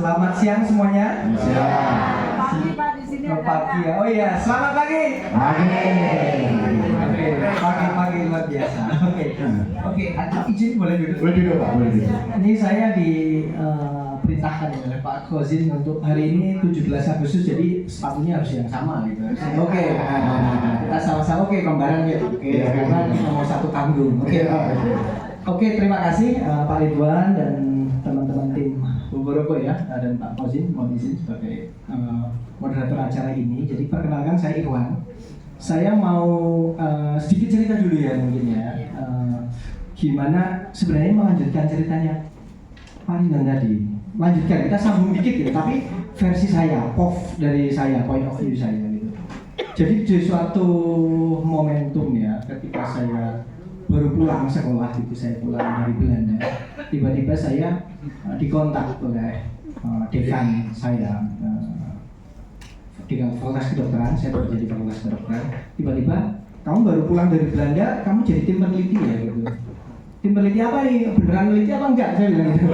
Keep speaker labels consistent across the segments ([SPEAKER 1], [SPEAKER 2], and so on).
[SPEAKER 1] Selamat siang semuanya.
[SPEAKER 2] Pagi Pak di sini ada.
[SPEAKER 1] Pagi ya. Oh iya, selamat pagi. Oke, pagi luar biasa. Oke, ada izin boleh duduk?
[SPEAKER 3] Boleh duduk Pak, boleh duduk.
[SPEAKER 1] Ini saya diperintahkan oleh Pak Kozin untuk hari ini 17 Agustus, jadi sepatunya harus yang sama gitu. Oke, kita sama-sama kembaran ya. Oke, karena mau satu tanggung. Oke, terima kasih Pak Ridwan dan teman-teman tim Bogoroko ya, dan Pak Kozin mohon izin sebagai moderator acara ini. Jadi perkenalkan, saya Irwan. Saya mau sedikit cerita dulu ya mungkin ya. Gimana sebenarnya melanjutkan ceritanya Pak Ridwan tadi. Lanjutkan, kita sambung dikit ya, tapi versi saya, dari saya, point of view saya gitu. Jadi di suatu momentum ya, ketika saya baru pulang sekolah gitu, saya pulang dari Belanda, tiba-tiba saya dikontak oleh dekan saya, dekan fakultas kedokteran. Saya bekerja di fakultas kedokteran. Tiba-tiba, kamu baru pulang dari Belanda, kamu jadi tim peneliti ya gitu. Tim peneliti apa nih? Beneran meneliti apa enggak? Saya bilang gitu.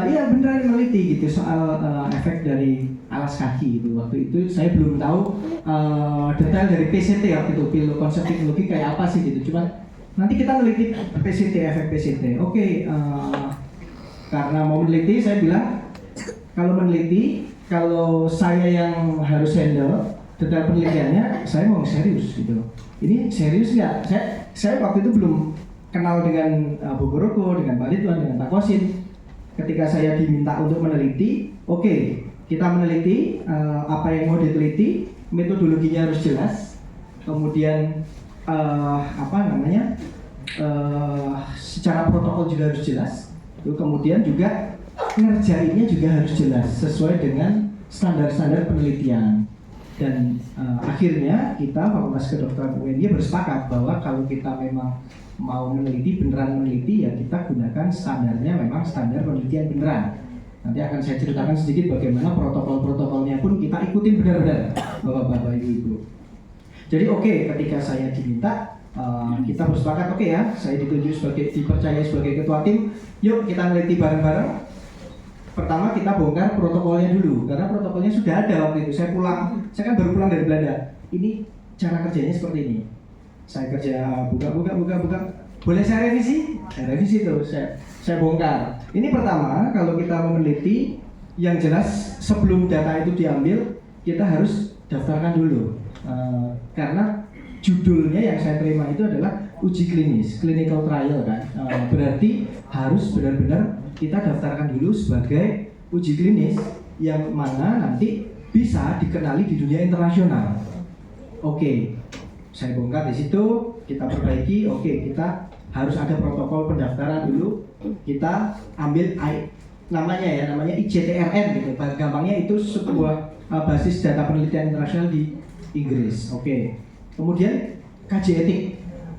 [SPEAKER 1] Iya beneran meneliti gitu soal efek dari alas kaki gitu. Waktu itu saya belum tahu detail dari PCT waktu itu, konsep teknologi kayak apa sih gitu. Cuman nanti kita meneliti PCT, efek PCT. Oke, karena mau meneliti saya bilang kalau saya yang harus handle detail penelitiannya, saya mau serius gitu. Ini serius nggak? Saya waktu itu belum kenal dengan Bogoroko, dengan Pak Ridwan, dengan Pak Kosin. Ketika saya diminta untuk meneliti, oke, kita meneliti apa yang mau diteliti, metodologinya harus jelas, kemudian secara protokol juga harus jelas, kemudian juga ngerjainnya juga harus jelas sesuai dengan standar-standar penelitian. Dan akhirnya kita Fakultas Kedokteran UNY bersepakat bahwa kalau kita memang mau meneliti, beneran meneliti, ya kita gunakan standarnya memang standar penelitian beneran. Nanti akan saya ceritakan sedikit bagaimana protokol-protokolnya pun kita ikutin benar-benar, Bapak-bapak, Ibu-ibu. Jadi ketika saya diminta, kita bersepakat, ya, saya dipercaya sebagai ketua tim, yuk kita meneliti bareng-bareng. Pertama kita bongkar protokolnya dulu, karena protokolnya sudah ada waktu itu. Saya kan baru pulang dari Belanda. Ini cara kerjanya seperti ini. Saya kerja buka. Boleh saya revisi? Saya revisi tuh, saya bongkar. Ini pertama, kalau kita mau meneliti, yang jelas sebelum data itu diambil, kita harus daftarkan dulu. Karena judulnya yang saya terima itu adalah uji klinis, clinical trial kan. Berarti harus benar-benar kita daftarkan dulu sebagai uji klinis yang mana nanti bisa dikenali di dunia internasional. Saya bongkar di situ, kita perbaiki. Kita harus ada protokol pendaftaran dulu. Kita ambil namanya ICTRN gitu. Gampangnya itu sebuah basis data penelitian internasional di Inggris. Kemudian kaji etik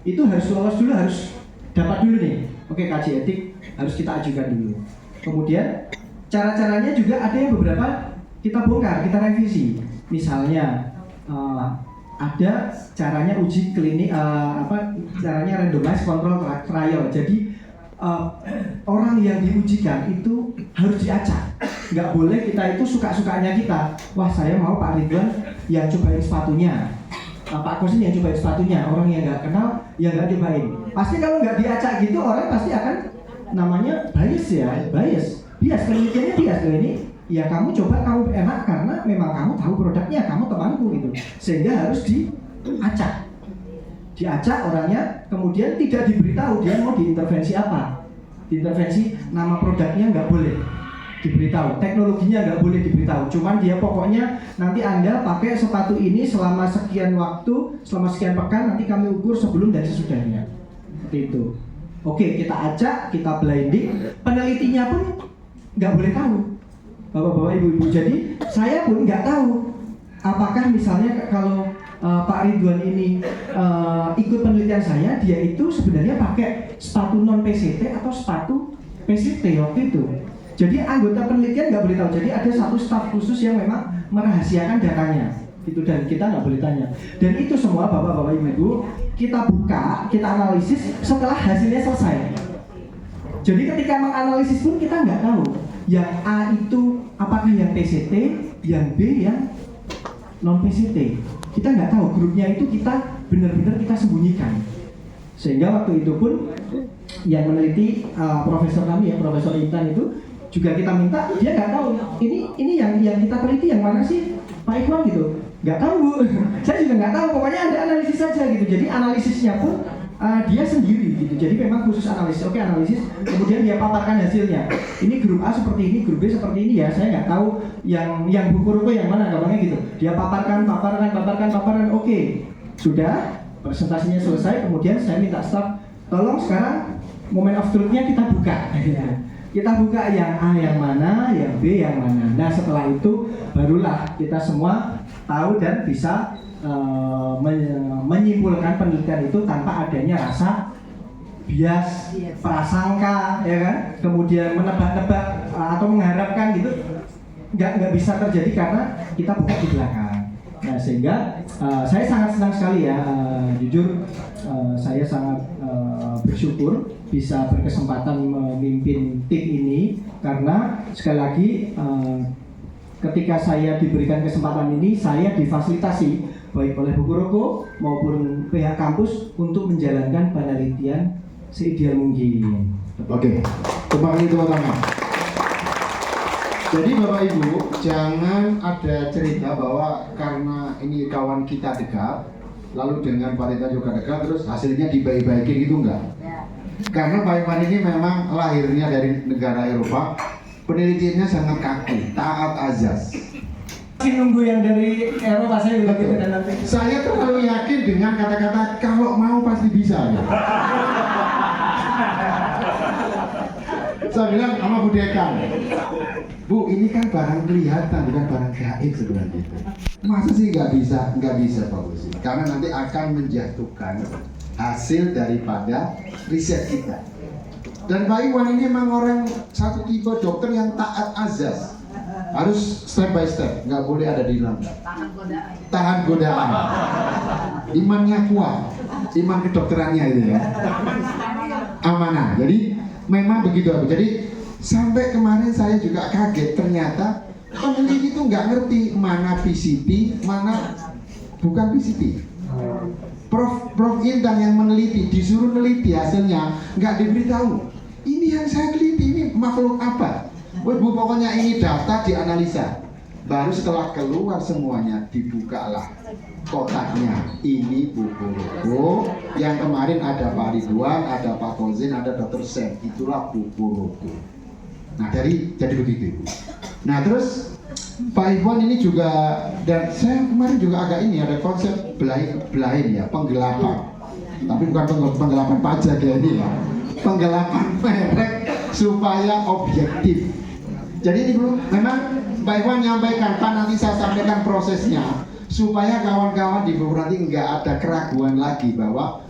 [SPEAKER 1] itu harus lolos dulu, harus dapat dulu nih. Kaji etik harus kita ajukan dulu. Kemudian cara-caranya juga ada yang beberapa kita bongkar, kita revisi. Misalnya ada caranya uji klinik, caranya randomized control trial. Jadi orang yang diujikan itu harus diacak. Nggak boleh kita itu suka-sukanya kita. Wah, saya mau Pak Ridwan yang cobain sepatunya, Pak Kosin yang cobain sepatunya. Orang yang nggak kenal, yang nggak cobain. Pasti kalau nggak diacak gitu, orang pasti akan namanya bias ya, bias penelitiannya bias loh ini. Ya kamu coba, kamu enak karena memang kamu tahu produknya, kamu temanku gitu. Sehingga harus diacak orangnya, kemudian tidak diberitahu dia mau diintervensi apa. Diintervensi nama produknya nggak boleh diberitahu, teknologinya nggak boleh diberitahu. Cuman dia pokoknya nanti Anda pakai sepatu ini selama sekian waktu, selama sekian pekan, nanti kami ukur sebelum dan sesudahnya. Seperti itu. Kita acak, kita blinding, penelitinya pun nggak boleh tahu, Bapak-bapak, Ibu-ibu. Jadi saya pun nggak tahu apakah misalnya kalau Pak Ridwan ini ikut penelitian saya, dia itu sebenarnya pakai sepatu non PCT atau sepatu PCT waktu itu. Jadi anggota penelitian nggak boleh tahu. Jadi ada satu staf khusus yang memang merahasiakan datanya. Itu dan kita nggak boleh tanya. Dan itu semua Bapak-bapak, Ibu-ibu, kita buka, kita analisis setelah hasilnya selesai. Jadi ketika menganalisis pun kita nggak tahu Yang A itu apakah yang PCT, yang B yang non PCT. Kita nggak tahu, grupnya itu kita benar-benar kita sembunyikan. Sehingga waktu itu pun yang meneliti profesor kami ya, Profesor Intan itu juga kita minta, dia nggak tahu ini yang kita teliti yang mana sih Pak Ikhwan gitu. Nggak tahu Bu, saya juga nggak tahu, pokoknya ada analisis saja gitu. Jadi analisisnya pun dia sendiri gitu. Jadi memang khusus analisis, oke analisis, kemudian dia paparkan hasilnya. Ini grup A seperti ini, grup B seperti ini ya. Saya nggak tahu yang buku ruko yang mana, gampangnya gitu. Dia paparkan, oke. Sudah, presentasinya selesai, kemudian saya minta staff, tolong sekarang moment of truth-nya kita buka. Kita buka yang A yang mana, yang B yang mana. Nah setelah itu barulah kita semua tahu dan bisa menyimpulkan penelitian itu tanpa adanya rasa bias, prasangka, ya kan? Kemudian menebak-nebak atau mengharapkan gitu, nggak bisa terjadi karena kita buka di belakang. Nah sehingga saya sangat senang sekali ya, jujur saya sangat bersyukur bisa berkesempatan memimpin tim ini karena sekali lagi ketika saya diberikan kesempatan ini saya difasilitasi baik oleh Buku Roko maupun pihak kampus untuk menjalankan penelitian seideal mungkin.
[SPEAKER 3] Oke, kembali tepuk tangan. Jadi Bapak Ibu jangan ada cerita bahwa karena ini kawan kita dekat, lalu dengan Pak Rita juga dekat, terus hasilnya dibaik-baikin gitu enggak? Karena Pak Iwan ini memang lahirnya dari negara Eropa, penelitiannya sangat kaku, taat azas.
[SPEAKER 1] Masih nunggu yang dari Eropa saya bilang gitu dan nanti.
[SPEAKER 3] Saya terlalu yakin dengan kata-kata kalau mau pasti bisa. Ya. Saya bilang sama Bu Dekan, Bu ini kan barang kelihatan bukan barang gaib sebenarnya itu. Masa sih nggak bisa Pak Busi? Karena nanti akan menjatuhkan hasil daripada riset kita. Dan Pak Iwan ini memang orang satu tipe dokter yang taat azas, harus step by step, nggak boleh ada di dalam. Tahan godaan. Imannya kuat, iman kedokterannya itu ya. Amanah. Jadi memang begitu. Jadi sampai kemarin saya juga kaget ternyata peneliti itu nggak ngerti mana PCT, mana bukan PCT. Prof Intan yang meneliti disuruh neliti hasilnya nggak diberitahu. Ini yang saya teliti ini makhluk apa? Bu pokoknya ini data dianalisa. Baru setelah keluar semuanya dibukalah kotaknya. Ini buku Roko yang kemarin ada Pak Ridwan, ada Pak Kozin, ada Dr. Sen. Itulah buku Roko. Nah jadi begitu. Nah terus Pak Iwan ini juga, dan saya kemarin juga agak ini ada konsep belain ya, penggelapan. Tapi bukan penggelapan pajak ya ini ya, penggelapan merek supaya objektif. Jadi ini dulu memang Pak Iwan nyampaikan, Pak nanti saya sampaikan prosesnya supaya kawan-kawan di buku nanti nggak ada keraguan lagi bahwa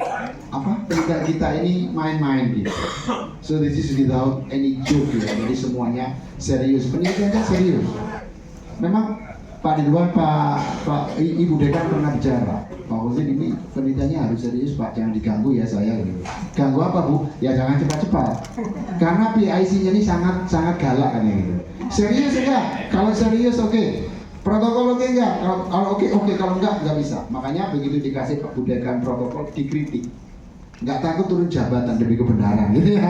[SPEAKER 3] penelitian kita ini main-main gitu. So this is without any joke ya, jadi semuanya serius, penelitiannya serius. Memang Pak Ridwan, Pak Ibu Dekan pernah bicara, Pak Husin ini penelitiannya harus serius Pak, jangan diganggu ya saya gitu. Ganggu apa Bu? Ya jangan cepat-cepat. Karena PIC-nya ini sangat galak kan ya gitu. Serius enggak? Kalau serius oke. Protokol oke enggak? Kalau oke, kalau enggak bisa. Makanya begitu dikasih Pak Dekan protokol dikritik. Enggak takut turun jabatan demi kebenaran gitu ya.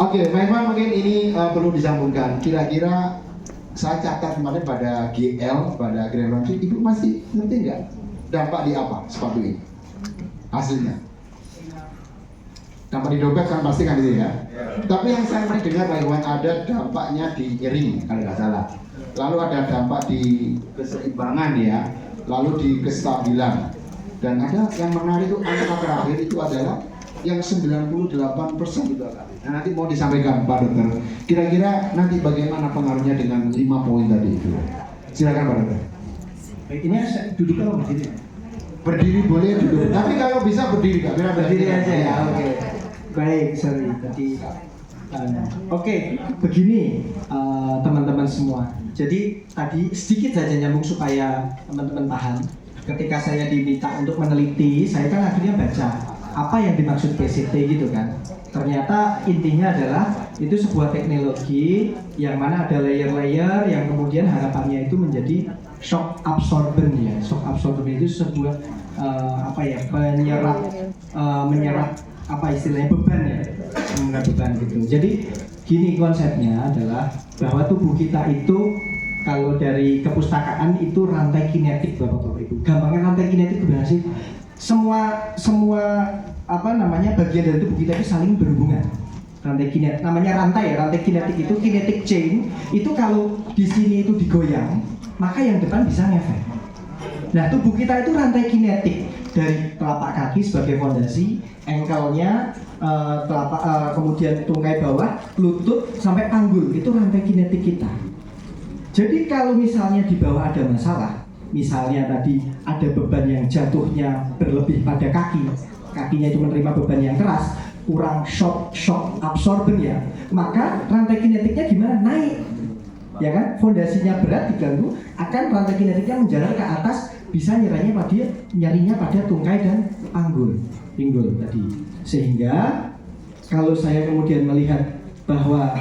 [SPEAKER 3] Oke, memang mungkin ini perlu disambungkan. Kira-kira saya catat kemarin pada GL, pada Grand Ramsey, Ibu masih ngerti nggak dampak di apa sepatu ini? Hasilnya. Dampak di dompet kan pasti kan itu ya. Tapi yang saya pernah dengar Pak Iwan ada dampaknya di nyeri kalau nggak salah. Lalu ada dampak di keseimbangan ya. Lalu di kestabilan. Dan ada yang menarik itu angka terakhir itu adalah yang 98% itu akan. Nah, nanti mau disampaikan Pak Dokter. Kira-kira nanti bagaimana pengaruhnya dengan 5 poin tadi itu? Silakan Pak Dokter.
[SPEAKER 1] Baik, ini duduk atau berdiri?
[SPEAKER 3] Berdiri boleh duduk. Tapi kalau bisa berdiri Kak.
[SPEAKER 1] Berdiri aja ya. Oke. Baik, sorry tadi. Oke, begini teman-teman semua. Jadi tadi sedikit saja nyambung supaya teman-teman paham. Ketika saya diminta untuk meneliti, saya kan akhirnya baca apa yang dimaksud PCT gitu kan. Ternyata intinya adalah itu sebuah teknologi yang mana ada layer-layer yang kemudian harapannya itu menjadi shock absorber ya. Shock absorber itu sebuah menyerap apa istilahnya beban ya, menyerap beban gitu. Jadi gini konsepnya adalah bahwa tubuh kita itu kalau dari kepustakaan itu rantai kinetik Bapak-bapak Ibu. Gampangnya rantai kinetik gimana sih? Semua bagian dari tubuh kita itu saling berhubungan. Rantai kinetik namanya rantai ya, rantai kinetik itu kinetic chain itu kalau di sini itu digoyang, maka yang depan bisa ngefek. Nah, tubuh kita itu rantai kinetik dari telapak kaki sebagai fondasi, ankle-nya, kemudian tungkai bawah, lutut sampai panggul itu rantai kinetik kita. Jadi kalau misalnya di bawah ada masalah, misalnya tadi ada beban yang jatuhnya berlebih pada kaki, kakinya itu menerima beban yang keras, kurang shock absorber ya, maka rantai kinetiknya gimana? Naik, ya kan? Fondasinya berat diganggu, akan rantai kinetiknya menjalar ke atas, bisa nyerinya pada tungkai dan pinggul tadi. Sehingga kalau saya kemudian melihat bahwa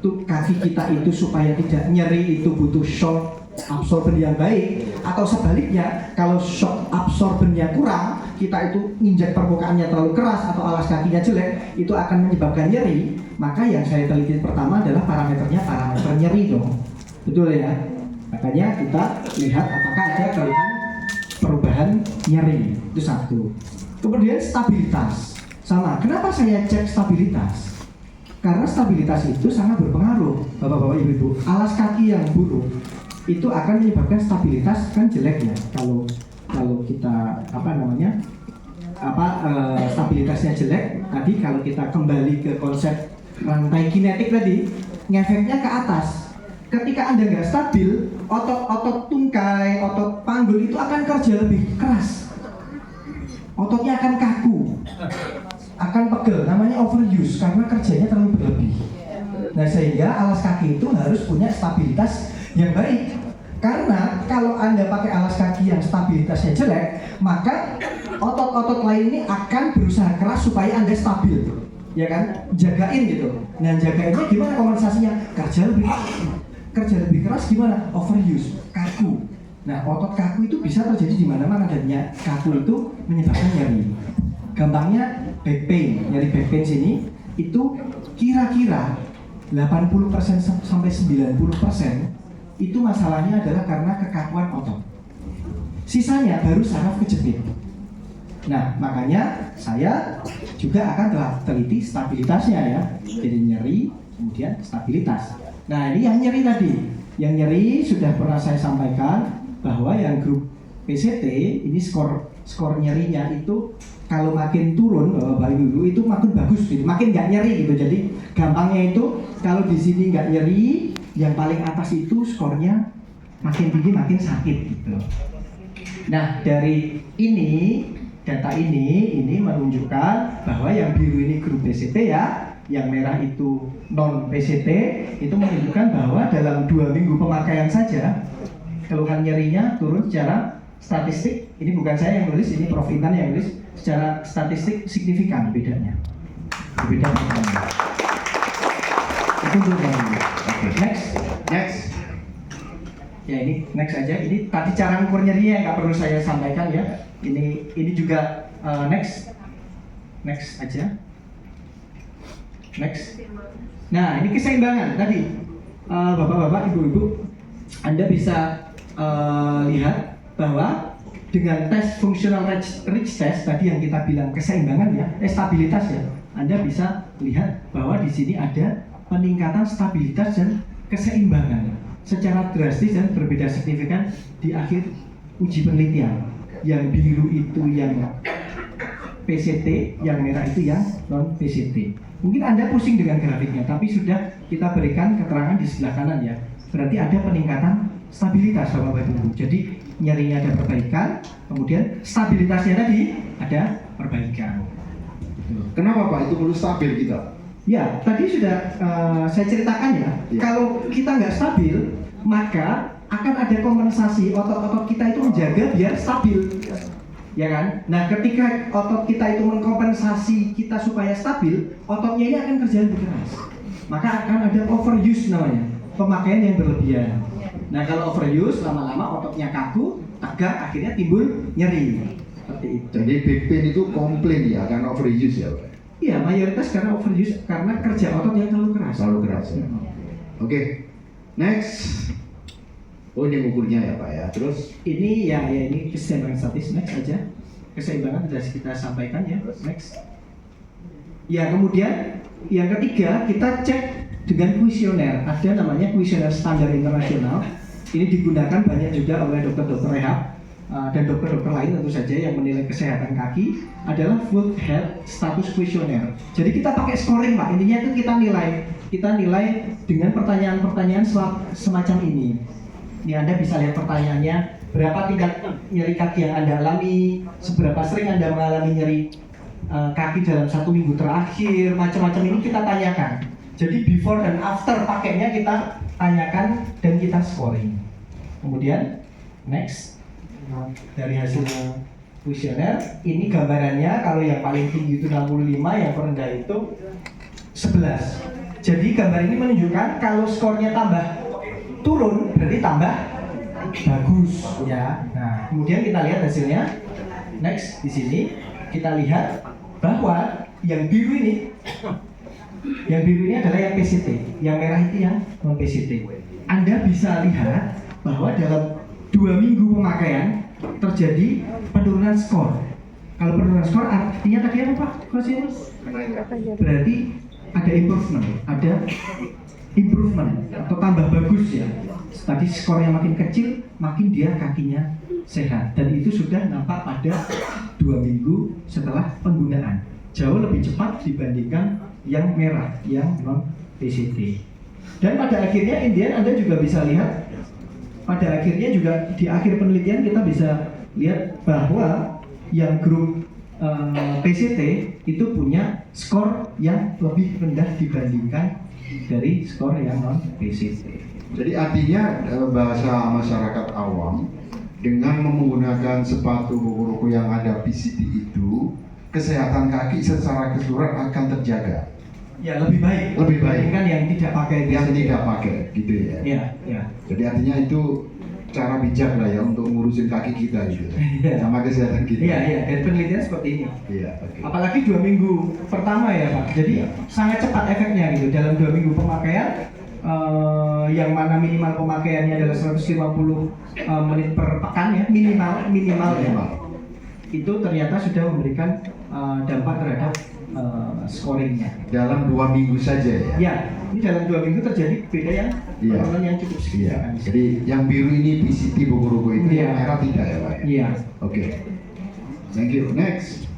[SPEAKER 1] kaki kita itu supaya tidak nyeri itu butuh shock absorber yang baik, atau sebaliknya kalau shock absorbernya kurang, kita itu injak permukaannya terlalu keras atau alas kakinya jelek, itu akan menyebabkan nyeri. Maka yang saya teliti pertama adalah parameter nyeri dong, betul ya? Makanya kita lihat apakah ada perubahan nyeri, itu satu. Kemudian stabilitas, sama. Kenapa saya cek stabilitas? Karena stabilitas itu sangat berpengaruh, Bapak-bapak, Ibu-ibu. Alas kaki yang buruk itu akan menyebabkan stabilitas kan jelek ya. Kalau kita stabilitasnya jelek, tadi kalau kita kembali ke konsep rantai kinetik tadi, ngefeknya ke atas. Ketika Anda nggak stabil, otot tungkai, otot panggul itu akan kerja lebih keras. Ototnya akan kaku, akan pegel, namanya overuse karena kerjanya terlalu berlebih. Nah, sehingga alas kaki itu harus punya stabilitas yang baik. Karena kalau Anda pakai alas kaki yang stabilitasnya jelek, maka otot-otot lain ini akan berusaha keras supaya Anda stabil, ya kan? Jagain gitu. Nah, jagainnya gimana kompensasinya? Kerja lebih keras gimana? Overuse, kaku. Nah, otot kaku itu bisa terjadi di mana-mana, dan kaku itu menyebabkan nyeri. Gampangnya back pain, nyeri back pain sini itu kira-kira 80% sampai 90% itu masalahnya adalah karena kekakuan otot. Sisanya baru saraf kejepit. Nah, makanya saya juga akan teliti stabilitasnya ya. Jadi nyeri, kemudian stabilitas. Nah, ini yang nyeri tadi. Yang nyeri sudah pernah saya sampaikan bahwa yang grup PCT ini skor nyerinya itu kalau makin turun, Bapak Ibu, itu makin bagus gitu, makin nggak nyeri gitu. Jadi gampangnya itu kalau di sini nggak nyeri, yang paling atas itu skornya makin tinggi makin sakit gitu. Nah, dari data ini menunjukkan bahwa yang biru ini grup PCT ya, yang merah itu non PCT, itu menunjukkan bahwa dalam 2 minggu pemakaian saja keluhan nyerinya turun secara statistik. Ini bukan saya yang nulis, ini Prof. Intan yang nulis. Secara statistik signifikan bedanya. Berbeda bedanya. Itu dulu. Oke. Next. Ya, ini next aja. Ini tadi cara ukur nyerinya nggak perlu saya sampaikan ya. Ini juga next aja. Next. Nah, ini keseimbangan tadi. Bapak-bapak, ibu-ibu, Anda bisa lihat bahwa dengan tes functional reach test tadi yang kita bilang keseimbangan ya, stabilitas ya, Anda bisa lihat bahwa di sini ada peningkatan stabilitas dan keseimbangan secara drastis dan berbeda signifikan di akhir uji penelitian. Yang biru itu yang PCT, yang merah itu yang non PCT. Mungkin Anda pusing dengan grafiknya, tapi sudah kita berikan keterangan di sebelah kanan ya. Berarti ada peningkatan stabilitas Bapak Ibu. Jadi nyerinya ada perbaikan, kemudian stabilitasnya tadi ada perbaikan.
[SPEAKER 3] Kenapa Pak itu perlu stabil kita?
[SPEAKER 1] Ya, tadi sudah saya ceritakan ya. Kalau kita nggak stabil, maka akan ada kompensasi otot-otot kita itu menjaga biar stabil. ya kan? Nah, ketika otot kita itu mengkompensasi kita supaya stabil, ototnya ini akan kerja lebih keras. Maka akan ada overuse namanya, pemakaian yang berlebihan. Nah, kalau overuse lama-lama ototnya kaku, tegak, akhirnya timbul nyeri. Seperti itu.
[SPEAKER 3] Jadi back pain itu komplain ya karena overuse ya Pak?
[SPEAKER 1] Iya, mayoritas karena overuse, karena kerja otot yang terlalu keras.
[SPEAKER 3] Terlalu keras ya. Oke, next. Oh ini ukurnya ya Pak ya. Terus
[SPEAKER 1] Ini ya ini keseimbangan statis, next aja. Keseimbangan sudah kita sampaikan ya, next. Ya, kemudian yang ketiga kita cek dengan kuesioner. Ada namanya kuesioner standar internasional. Ini digunakan banyak juga oleh dokter-dokter rehab dan dokter-dokter lain tentu saja yang menilai kesehatan kaki, adalah Foot Health Status Questionnaire. Jadi kita pakai scoring Pak. Intinya itu kita nilai dengan pertanyaan-pertanyaan semacam ini. Ini Anda bisa lihat pertanyaannya, berapa tingkat nyeri kaki yang Anda alami, seberapa sering Anda mengalami nyeri kaki dalam 1 minggu terakhir, macam-macam ini kita tanyakan. Jadi before dan after pakainya kita tanyakan dan kita scoring. Kemudian next, dari hasil kuesioner ini gambarannya, kalau yang paling tinggi itu 65, yang terendah itu 11. Jadi gambar ini menunjukkan kalau skornya tambah turun berarti tambah bagus ya. Nah, kemudian kita lihat hasilnya. Next, di sini kita lihat bahwa yang biru ini adalah yang PCT, yang merah itu yang non PCT. Anda bisa lihat bahwa dalam 2 minggu pemakaian terjadi penurunan skor. Kalau penurunan skor artinya tadi apa Pak? Berarti ada improvement atau tambah bagus ya. Tadi skornya makin kecil, makin dia kakinya sehat, dan itu sudah nampak pada 2 minggu setelah penggunaan. Jauh lebih cepat dibandingkan yang merah, yang non PCT. Dan pada akhirnya Anda juga bisa lihat, pada akhirnya juga di akhir penelitian kita bisa lihat bahwa yang grup PCT itu punya skor yang lebih rendah dibandingkan dari skor yang non PCT.
[SPEAKER 3] jadi artinya bahasa masyarakat awam, dengan menggunakan sepatu buku-buku yang ada PCT itu, kesehatan kaki secara keseluruhan akan terjaga.
[SPEAKER 1] Ya, lebih baik dibandingkan yang tidak pakai PCT.
[SPEAKER 3] Tidak pakai gitu ya.
[SPEAKER 1] Iya, iya.
[SPEAKER 3] Jadi artinya itu cara bijak lah ya untuk ngurusin kaki kita gitu. Sama kesehatan kita.
[SPEAKER 1] Iya, iya. Dan penelitian seperti ini.
[SPEAKER 3] Iya, oke.
[SPEAKER 1] Apalagi 2 minggu pertama ya Pak. Jadi sangat cepat efeknya gitu. Dalam 2 minggu pemakaian, yang mana minimal pemakaiannya adalah 150 menit per pekan ya, minimal ya. Itu ternyata sudah memberikan dampak terhadap scoringnya.
[SPEAKER 3] Dalam 2 minggu saja ya.
[SPEAKER 1] Ya, ini dalam 2 minggu terjadi beda yang cukup signifikan.
[SPEAKER 3] Jadi yang biru ini PCT buku-buku itu, yang merah tidak ya Pak?
[SPEAKER 1] Iya.
[SPEAKER 3] Oke. Thank you. Next.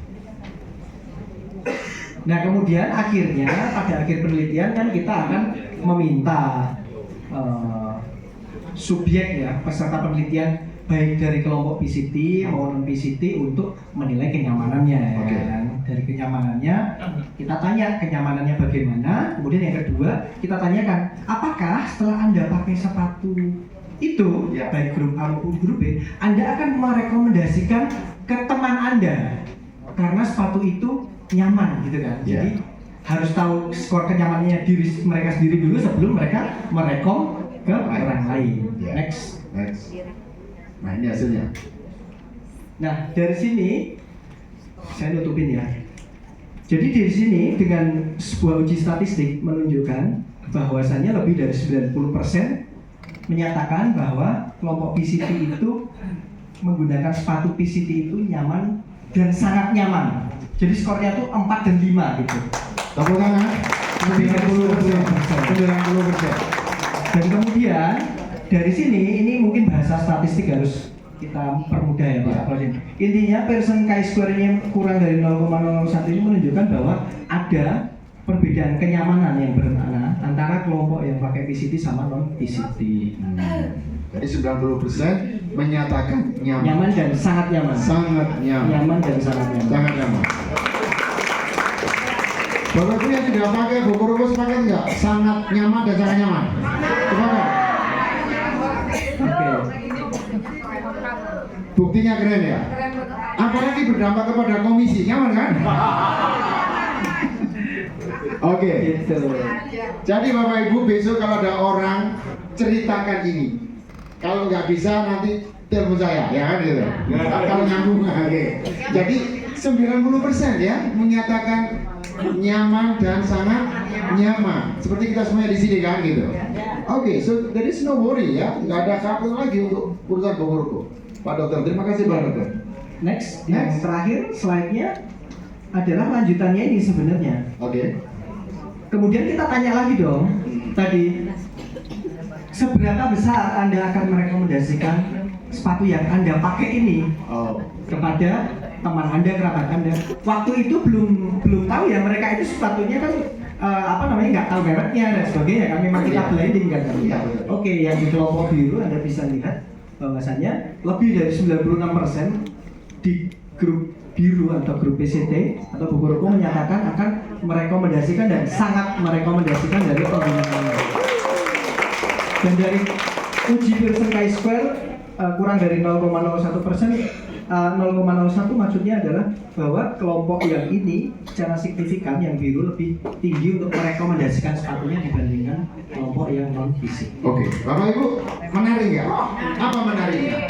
[SPEAKER 1] Nah, kemudian akhirnya pada akhir penelitian kan kita akan meminta subjek ya, peserta penelitian baik dari kelompok PCT maupun PCT untuk menilai kenyamanannya ya.
[SPEAKER 3] Oke.
[SPEAKER 1] Dari kenyamanannya kita tanya kenyamanannya bagaimana. Kemudian yang kedua kita tanyakan, apakah setelah Anda pakai sepatu itu baik grup A maupun grup B, Anda akan merekomendasikan ke teman Anda karena sepatu itu nyaman gitu kan. Jadi harus tahu skor kenyamanannya diri mereka sendiri dulu sebelum mereka merekom ke orang lain. Next.
[SPEAKER 3] Nah ini hasilnya.
[SPEAKER 1] Nah dari sini saya nutupin ya. Jadi dari sini dengan sebuah uji statistik menunjukkan bahwasannya lebih dari 90% menyatakan bahwa kelompok PCT itu menggunakan sepatu PCT itu nyaman dan sangat nyaman. Jadi skornya tuh 4 dan 5 gitu.
[SPEAKER 3] Tepuk tangan. 90%.
[SPEAKER 1] Dan kemudian dari sini ini mungkin bahasa statistik harus kita permudah ya Pak. Intinya Pearson chi-square-nya kurang dari 0,001 ini menunjukkan bahwa ada perbedaan kenyamanan yang bermakna antara kelompok yang pakai PCT sama non PCT.
[SPEAKER 3] Jadi 90% menyatakan nyaman.
[SPEAKER 1] Nyaman dan sangat nyaman.
[SPEAKER 3] Sangat nyaman.
[SPEAKER 1] Nyaman dan sangat nyaman.
[SPEAKER 3] Sangat nyaman. Bapak Ibu yang tidak pakai buku rumus pakai nggak? Sangat nyaman dan sangat nyaman. Coba Pak.
[SPEAKER 1] Oke.
[SPEAKER 3] Buktinya keren ya?
[SPEAKER 2] Keren banget.
[SPEAKER 3] Apalagi berdampak kepada komisi, nyaman kan? Oke.
[SPEAKER 1] Gitu.
[SPEAKER 3] Jadi Bapak Ibu besok kalau ada orang ceritakan ini. Kalau nggak bisa nanti telepon saya, ya kan gitu. Kalau nyambung, oke. Jadi 90% ya menyatakan nyaman dan sangat nyaman. Seperti kita semuanya di sini kan gitu. Oke, so there is no worry ya, nggak ada kapal lagi untuk urusan Bogoroko. Pak Dokter, terima kasih Pak Dokter.
[SPEAKER 1] Next, yang terakhir slide-nya adalah lanjutannya ini sebenarnya.
[SPEAKER 3] Oke.
[SPEAKER 1] Kemudian kita tanya lagi dong, tadi seberapa besar Anda akan merekomendasikan sepatu yang Anda pakai ini
[SPEAKER 3] Oh.
[SPEAKER 1] kepada teman Anda, kerabat Anda? Waktu itu belum tahu ya, mereka itu sepatunya kan nggak tahu mereknya dan sebagainya kan, memang kita blending kan.
[SPEAKER 3] Iya, betul.
[SPEAKER 1] Oke, yang di kelompok biru Anda bisa lihat bahwasanya lebih dari 96% di grup biru atau grup PCT atau Bogoroko menyatakan akan merekomendasikan dan sangat merekomendasikan dari penggunaannya. Dan dari uji Pearson Chi-Square kurang dari 0,01%, 0,01 maksudnya adalah bahwa kelompok yang ini secara signifikan yang biru lebih tinggi untuk merekomendasikan sepatunya dibandingkan kelompok yang non fisik.
[SPEAKER 3] Oke, Bapak Ibu, menarik ya? Apa menariknya?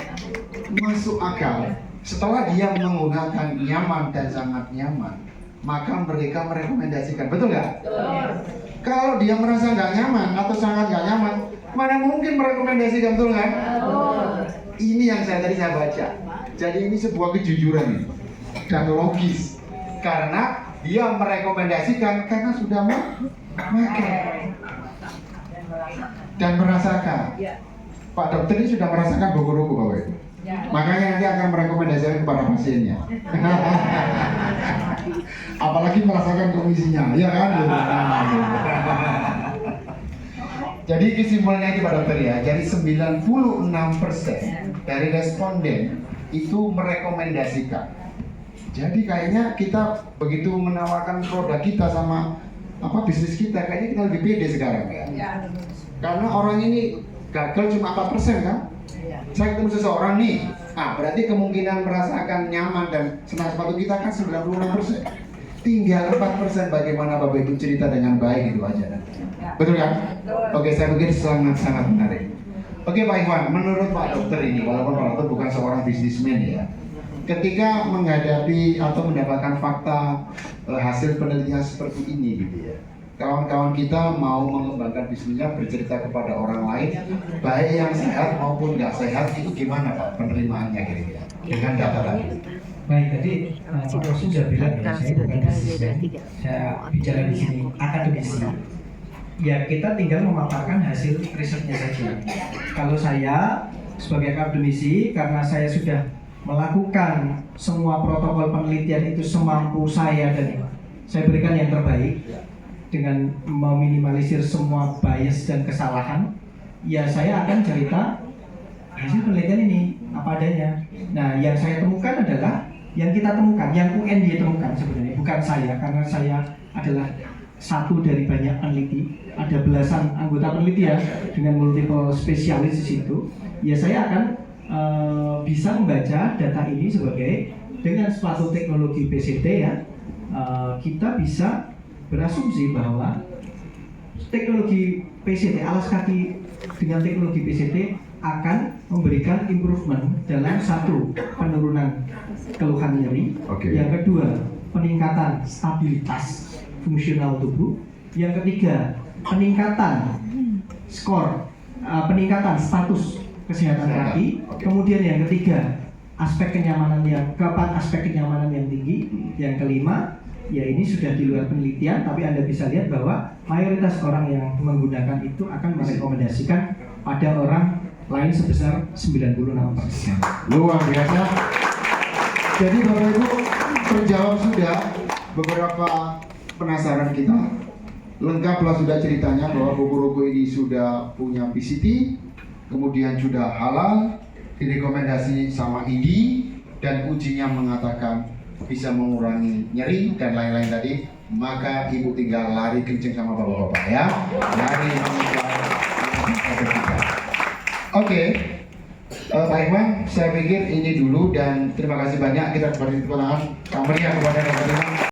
[SPEAKER 3] Masuk akal. Setelah dia menggunakan nyaman dan sangat nyaman, maka mereka merekomendasikan, betul nggak? Kalau dia merasa nggak nyaman atau sangat nggak nyaman, mana mungkin merekomendasikan, betul kan? Ini yang tadi saya baca. Jadi ini sebuah kejujuran dan logis, karena dia merekomendasikan karena sudah memakai dan merasakan. Pak dokter ini sudah merasakan Bogoroko Bapak Ibu. Makanya nanti akan merekomendasikan kepada pasiennya. Apalagi merasakan komisinya, ya kan? Jadi kesimpulannya itu Pak dokter ya, jadi 96% dari responden itu merekomendasikan. Jadi kayaknya kita begitu menawarkan produk kita sama bisnis kita, kayaknya kita lebih pede sekarang ya. Karena orang ini gagal cuma 4% kan? Saya ketemu seseorang nih, berarti kemungkinan merasakan nyaman dan senang sepatu kita kan 96%. Tinggal 4% bagaimana Bapak Ibu cerita dengan baik itu aja nanti. Betul kan? Oke, saya pikir sangat-sangat menarik. Oke Pak Iwan, menurut Pak Dokter ini, walaupun Pak Dokter bukan seorang bisnismen ya, ketika menghadapi atau mendapatkan fakta hasil penelitian seperti ini gitu ya, kawan-kawan kita mau mengembangkan bisnisnya bercerita kepada orang lain, baik yang sehat maupun nggak sehat, itu gimana Pak penerimaannya kira-kira dengan data tadi?
[SPEAKER 1] Baik, tadi Pak Rosin sudah bilang ya, saya bukan bisnismen, saya bicara di sini akademisi. Ya kita tinggal memaparkan hasil risetnya saja. Kalau saya sebagai akademisi, karena saya sudah melakukan semua protokol penelitian itu semampu saya dan saya berikan yang terbaik dengan meminimalisir semua bias dan kesalahan, ya saya akan cerita hasil penelitian ini apa adanya. Nah, yang saya temukan adalah yang kita temukan, yang UNY temukan sebenarnya, bukan saya, karena saya adalah satu dari banyak peneliti, ada belasan anggota peneliti ya dengan multiple spesialis di situ. Ya saya akan bisa membaca data ini sebagai dengan suatu teknologi PCT ya, kita bisa berasumsi bahwa teknologi PCT, alas kaki dengan teknologi PCT akan memberikan improvement dalam satu, penurunan keluhan nyeri, yang kedua peningkatan stabilitas fungsional tubuh, yang ketiga peningkatan skor, peningkatan status kesehatan kaki, kemudian yang ketiga aspek kenyamanan yang keempat, aspek kenyamanan yang tinggi, yang kelima ya ini sudah di luar penelitian, tapi Anda bisa lihat bahwa mayoritas orang yang menggunakan itu akan merekomendasikan pada orang lain sebesar 96%.
[SPEAKER 3] Luar biasa. Jadi Bapak Ibu terjawab sudah beberapa penasaran kita. Lengkaplah sudah ceritanya bahwa Bogoroko ini sudah punya PCT, kemudian sudah halal, direkomendasi sama IDI, dan ujinya mengatakan bisa mengurangi nyeri dan lain-lain tadi. Maka ibu tinggal lari kenceng sama bapak-bapak ya, lari mengejar sertifikat. Oke, Pak Iwan, saya pikir ini dulu dan terima kasih banyak kita beri tepuk tangan Kak Maria kepada Bapak Iwan.